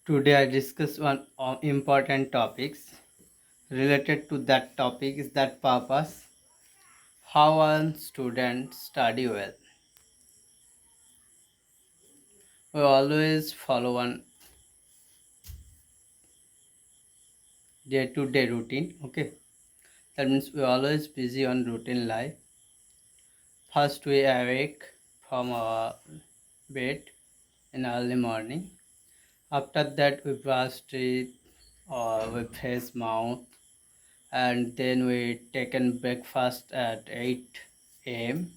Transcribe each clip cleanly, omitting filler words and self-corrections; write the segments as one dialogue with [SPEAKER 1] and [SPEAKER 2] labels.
[SPEAKER 1] Today I discuss one important topics related to that topic is that purpose, how a student study well. We always follow one day-to-day routine. Okay, that means we always busy on routine life. First we awake from our bed in early morning. After that we brush teeth or we face mouth, and then we take a breakfast at 8 a.m.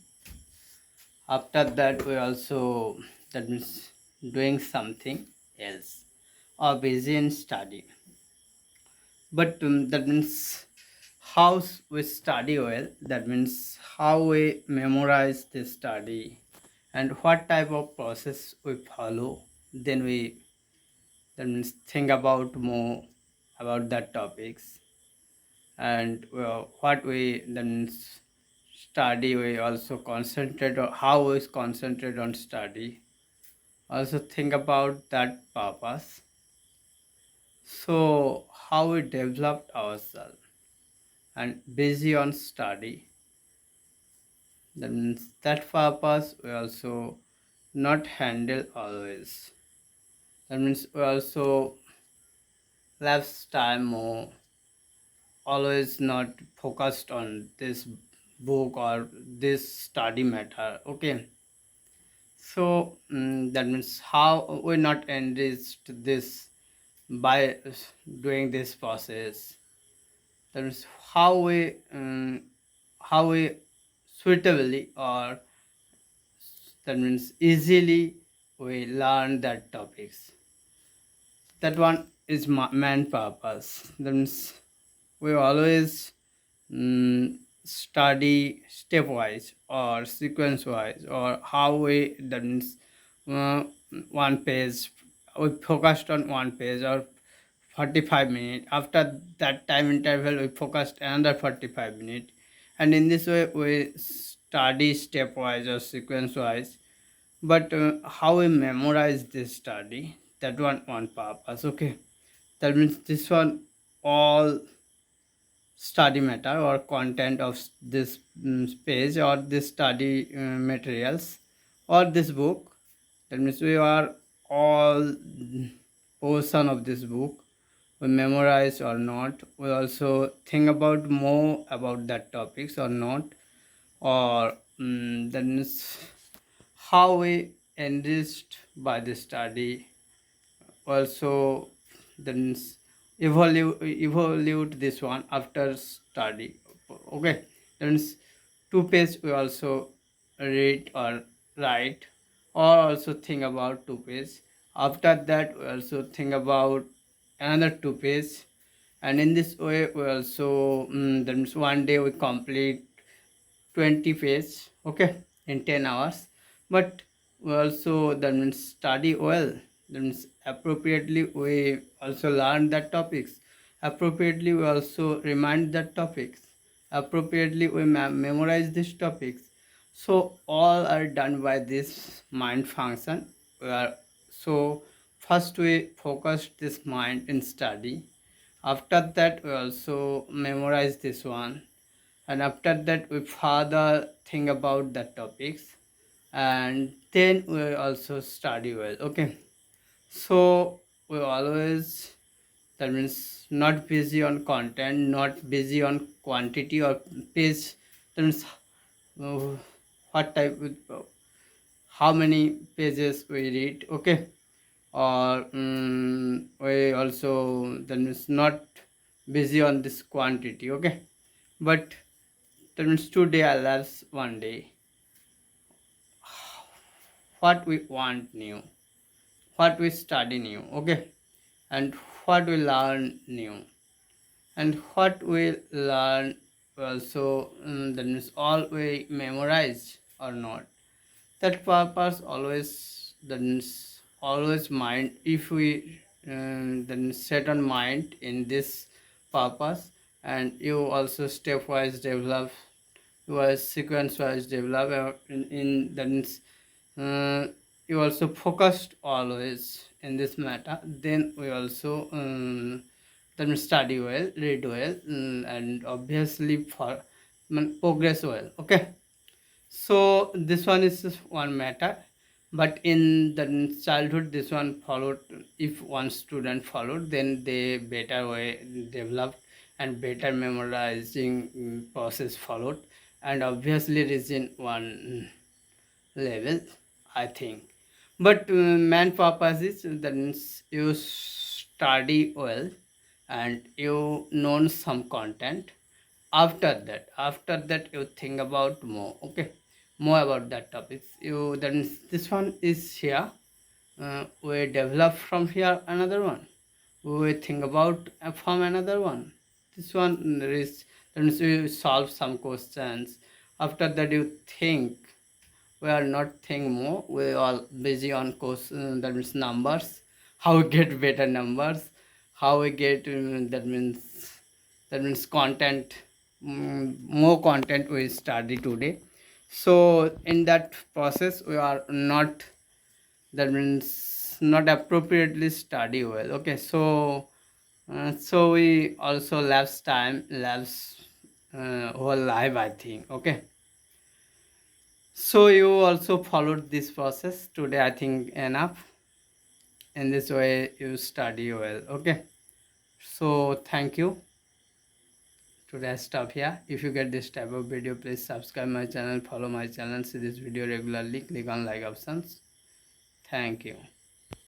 [SPEAKER 1] After that we also, that means, doing something else or busy in study. But that means how we study well, that means how we memorize the study and what type of process we follow. Then we, that means, think about more about that topics, and what we then study. We also concentrate on how we concentrate on study, also think about that purpose. So how we developed ourselves and busy on study, then that purpose we also not handle always. That means we also left time more, always not focused on this book or this study matter. Okay, so that means how we not enriched this by doing this process. That means how we suitably, or that means easily, we learn that topics. That one is main purpose. That means we always study stepwise or sequence wise, or how we, that means, uh, one page, we focused on one page or 45 minutes. After that time interval we focused another 45 minutes, and in this way we study stepwise or sequence wise. But how we memorize this study, that one purpose. Okay, that means this one, all study matter or content of this page or this study materials or this book, that means we are all portion of this book, we memorize or not, we also think about more about that topics or not, or that means how we enriched by the study. Also then evaluate this one after study. Okay, then two page we also read or write, or also think about two page. After that we also think about another two page, and in this way we also then one day we complete 20 page, okay, in 10 hours. But we also, that means, study well, that means appropriately we also learn that topics, appropriately we also remind that topics, appropriately we memorize these topics. So all are done by this mind function. We are, so first we focus this mind in study, after that we also memorize this one, and after that we further think about the topics, and then we also study well. Okay, so we always, that means, not busy on content, not busy on quantity or page, that means uh, what type how many pages we read. Okay, or we also, that means, not busy on this quantity. Okay, but that means today I learn one day what we want new, what we study new. Okay, and what we learn new, and what we learn also, that means all we memorize or not. That purpose always, that means always mind, if we then set on mind in this purpose, and you also stepwise develop, was sequence wise develop in that means, you also focused always in this matter, then we also then study well, read well, and obviously for progress well. Okay, so this one is just one matter, but in the childhood this one followed. If one student followed, then they better way developed and better memorizing process followed, and obviously reaching one level, I think. But main purpose is that means you study well and you know some content. After that you think about more. Okay, more about that topics. You then this one is here. We develop from here another one. We think about from another one. This one there is then you solve some questions. After that you think, we are not think more, we are busy on course, that means numbers, how we get better numbers, how we get that means content, more content we study today. So in that process we are not, that means not appropriately study well. Okay, so so we also lapse time, lapse whole life, I think. Okay, so you also followed this process today, I think enough. In this way you study well. Okay, so thank you. Today I stop here. If you get this type of video, please subscribe my channel, follow my channel, see this video regularly, click on like options. Thank you.